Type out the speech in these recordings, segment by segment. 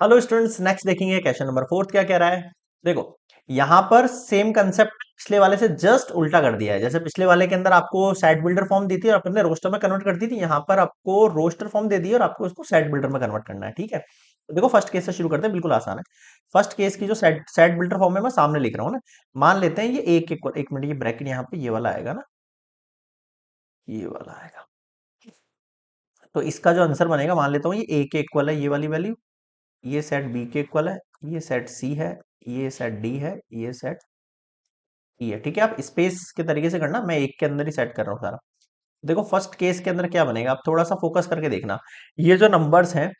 Hello students, next देखेंगे question number fourth क्या कह रहा है। देखो, यहाँ पर सेम कंसेप्ट पिछले वाले से जस्ट उल्टा कर दिया है। जैसे पिछले वाले के अंदर आपको सेट बिल्डर फॉर्म दी थी और अपने रोस्टर में कन्वर्ट कर दी थी, यहाँ पर आपको रोस्टर फॉर्म दे दी और आपको उसको सेट बिल्डर में कन्वर्ट करना है। ठीक है, तो देखो फर्स्ट केस से शुरू करते हैं, बिल्कुल आसान है। फर्स्ट केस की जो सेट सेट बिल्डर फॉर्म है मैं सामने लिख रहा हूँ ना। मान लेते हैं ये एक मिनट, ये ब्रैकेट यहाँ पे ये वाला आएगा ना, ये वाला आएगा। तो इसका जो आंसर बनेगा, मान लेता हूँ ये ए के इक्वल है, ये वाली वैल्यू, ये सेट बी के इक्वल है, ये सेट सी है, ये सेट डी है, ये सेट ई है। ठीक है, आप स्पेस के तरीके से करना, मैं एक के अंदर ही सेट कर रहा हूँ सारा। देखो फर्स्ट केस के अंदर क्या बनेगा, आप थोड़ा सा फोकस करके देखना। ये जो नंबर्स हैं,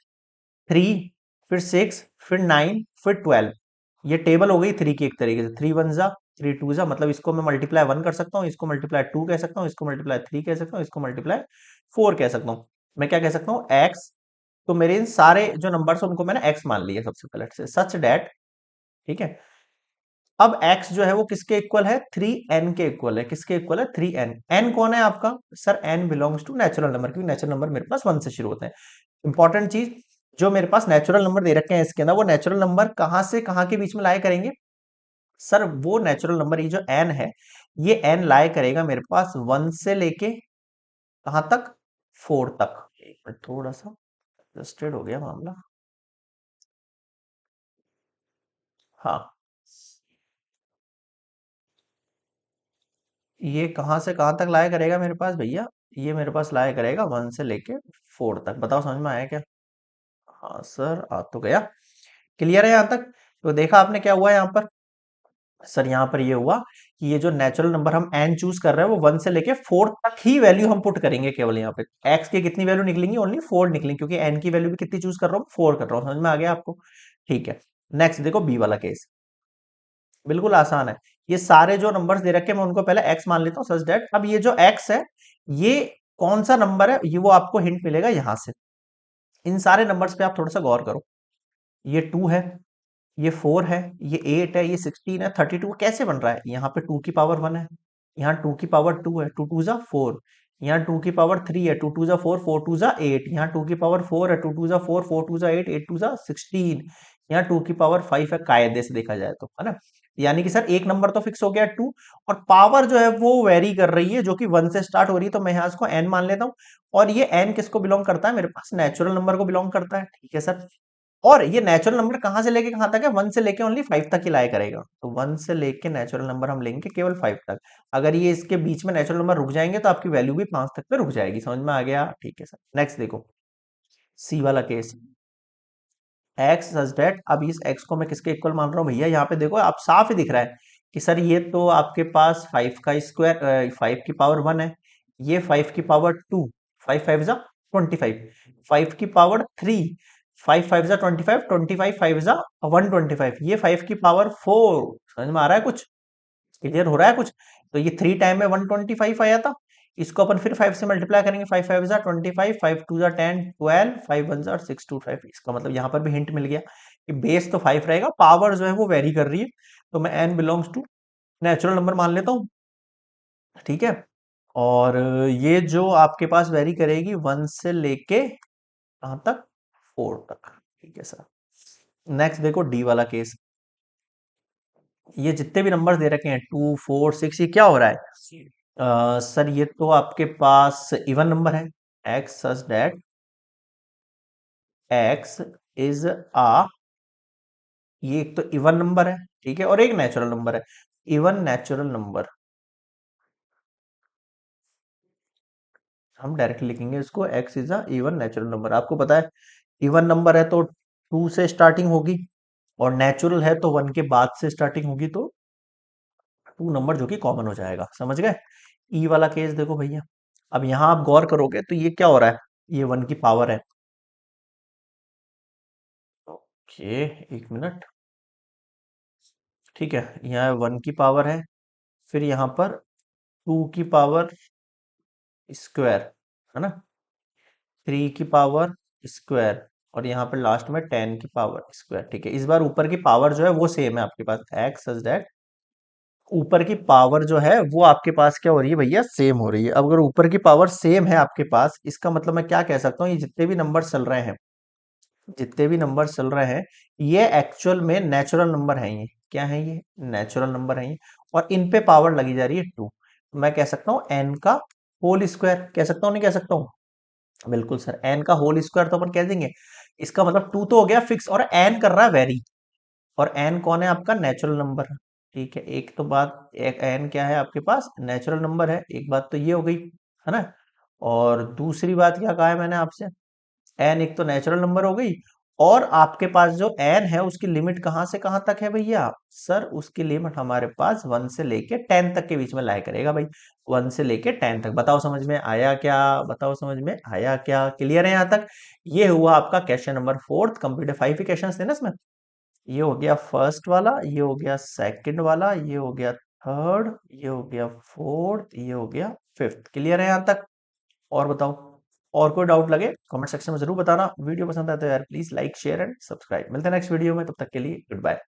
3, फिर 6, फिर 9, फिर 12, ये टेबल हो गई 3 की एक तरीके से। 3 वन जा, 3 टू जा, मतलब इसको मैं मल्टीप्लाई 1 कर सकता हूँ, इसको मल्टीप्लाई 2 कह सकता हूँ, इसको मल्टीप्लाई 3 कह सकता हूँ, इसको मल्टीप्लाई 4 कह सकता हूँ। मैं क्या कह सकता हूँ, एक्स। तो मेरे इन सारे जो नंबर्स हैं उनको मैंने एक्स मान लिया सबसे पहले से, सच डैट। ठीक है, अब x जो है वो किसके इक्वल है, 3n के इक्वल है। किसके इक्वल है, 3n। n कौन है आपका, sir n belongs to natural number, क्योंकि नेचुरल नंबर मेरे पास 1 से शुरू होते हैं। इंपॉर्टेंट चीज, जो मेरे पास नेचुरल नंबर दे रखे हैं इसके अंदर, वो नेचुरल नंबर कहां से कहां के बीच में लाया करेंगे, सर वो नेचुरल नंबर ये जो n है, ये n लाया करेगा मेरे पास 1 से लेके कहां तक, 4 तक। एक मिनट, थोड़ा सा रस्टेड हो गया मामला। हाँ, ये कहां से कहां तक लाया करेगा मेरे पास भैया, ये मेरे पास लाया करेगा 1 से लेके 4 तक। बताओ समझ में आया क्या। हाँ सर, आ तो गया। क्लियर है यहाँ तक। तो देखा आपने क्या हुआ यहाँ पर, सर यहाँ पर ये हुआ कि ये जो नेचुरल नंबर हम n चूज कर रहे हैं वो 1 से लेके 4 तक ही वैल्यू हम पुट करेंगे। केवल यहाँ पे x की कितनी वैल्यू निकलेंगी, ओनली 4 निकलेंगी, क्योंकि n की वैल्यू भी कितनी चूज कर रहा हूँ, 4 कर रहा हूँ। समझ में आ गया आपको। ठीक है, नेक्स्ट देखो बी वाला केस, बिल्कुल आसान है। ये सारे जो नंबर्स दे रखे हैं मैं उनको पहले x मान लेता हूँ, सच दैट अब ये जो x है, ये कौन सा नंबर है, ये वो आपको हिंट मिलेगा यहां से। इन सारे नंबर्स पे आप थोड़ा सा गौर करो। ये 2 है, ये 4 है, ये 8 है, ये 16 है, 32 कैसे बन रहा है, यहाँ पे 2 की पावर 1 है, यहाँ 2 की पावर 2 है, 2 टू जा 4, यहाँ 2 की पावर 3 है, 2 टू जा 4, 4 टू जा 8, यहाँ 2 की पावर 4 है, 2 टू जा 4, 4 टू जा 8, 8 टू जा 16, यहाँ 2 की पावर 5 है, कायदे से देखा जाए तो, है ना। यानी कि सर एक नंबर तो फिक्स हो गया 2, और पावर जो है वो वेरी कर रही है, जो कि 1 से स्टार्ट हो रही है, तो मैं यहाँ इसको n मान लेता हूँ। और ये n किसको बिलोंग करता है, मेरे पास नेचुरल नंबर को बिलोंग करता है। ठीक है सर, और ये नेचुरल नंबर कहां से लेके कहां तक है, 1 से लेके ओनली 5 तक ही लाया करेगा। तो 1 से लेके नेचुरल नंबर हम लेंगे केवल 5 तक। अगर ये इसके बीच में नेचुरल नंबर रुक जाएंगे तो आपकी वैल्यू भी 5 तक पे रुक जाएगी। समझ में आ गया। ठीक है सर, नेक्स्ट देखो सी वाला केस, एक्स सच दैट। अब इस एक्स को मैं किसके इक्वल मान रहा हूँ भैया, यहाँ पे देखो आप साफ ही दिख रहा है कि सर ये तो आपके पास 5 का स्क्वायर, 5 की पावर 1 है, ये 5 की पावर 2, 5 5 जा 25, 5 की पावर 3, 5 5 जा 25, 25 5 जा 125, ये 5 की पावर 4। समझ में आ रहा है कुछ, क्लियर हो रहा है कुछ। तो ये 3 टाइम में 125 आया था, इसको अपन फिर 5 से मल्टीप्लाई करेंगे, 5 5 जा 25, 5 2 जा 10, 12, 5 1 जा 6 2 5। इसका मतलब यहाँ पर भी हिंट मिल गया कि बेस तो 5 रहेगा, पावर जो है वो वेरी कर रही है। तो मैं n belongs to natural number मान लेता हूँ। ठीक है, और ये जो आपके पास वेरी करेगी 1 से लेके कहां तक, 4 तक। ठीक है सर, नेक्स्ट देखो डी वाला केस। ये जितने भी नंबर दे रखे हैं 2 4 6, ये क्या हो रहा है, सर ये तो आपके पास इवन नंबर है। X such that x is ah, ये एक तो इवन नंबर है, ठीक है, और एक नेचुरल नंबर है। इवन नेचुरल नंबर, हम डायरेक्टली लिखेंगे इसको, x is a even natural number. आपको पता है इवन नंबर है तो 2 से स्टार्टिंग होगी, और नेचुरल है तो 1 के बाद से स्टार्टिंग होगी, तो 2 नंबर जो कि कॉमन हो जाएगा। समझ गए। ई वाला केस देखो भैया, अब यहां आप गौर करोगे तो ये क्या हो रहा है, ये 1 की पावर है। ओके, एक मिनट। ठीक है, यहाँ 1 की पावर है, फिर यहाँ पर 2 की पावर स्क्वायर, है ना, 3 की पावर स्क्वायर, और यहाँ पर लास्ट में 10 की पावर स्क्वायर। ठीक है, इस बार ऊपर की पावर जो है वो सेम है आपके पास, एक्स सच दैट ऊपर की पावर जो है वो आपके पास क्या हो रही है भैया, सेम हो रही है। अब अगर ऊपर की पावर सेम है आपके पास, इसका मतलब मैं क्या कह सकता हूँ, ये जितने भी नंबर चल रहे हैं जितने भी नंबर चल रहे हैं ये एक्चुअल में नेचुरल नंबर हैं। ये क्या है? ये नेचुरल नंबर है ये। और इन पे पावर लगी जा रही है 2। मैं कह सकता हूँ एन का होल स्क्वायर। कह सकता हूँ नहीं कह सकता हूँ? बिल्कुल सर, एन का होल स्क्वायर तो अपन कह देंगे। इसका मतलब 2 तो हो गया फिक्स, और एन कर रहा है वेरी। और एन कौन है आपका? Natural number. ठीक है, एक तो बात, एक एन क्या है आपके पास? नेचुरल नंबर है। एक बात तो ये हो गई, है ना? और दूसरी बात क्या कहा है मैंने आपसे? एन एक तो नेचुरल नंबर हो गई, और आपके पास जो एन है उसकी लिमिट कहाँ से कहाँ तक है भैया? सर उसकी लिमिट हमारे पास 1 से लेके 10 तक के बीच में लाया करेगा भाई। 1 से लेके 10 तक। बताओ समझ में आया क्या? बताओ समझ में आया क्या? क्लियर है यहाँ तक? ये हुआ आपका क्वेश्चन नंबर 4। कंप्लीट 5 ही क्वेश्चन थे ना इसमें। ये हो गया फर्स्ट वाला, ये हो गया सेकंड वाला, ये हो गया थर्ड, ये हो गया फोर्थ, ये हो गया फिफ्थ। क्लियर है यहाँ तक? और बताओ, और कोई डाउट लगे कमेंट सेक्शन में जरूर बताना। वीडियो पसंद आए तो यार please like share and subscribe. मिलते हैं नेक्स्ट वीडियो में, तब तक के लिए गुड बाय।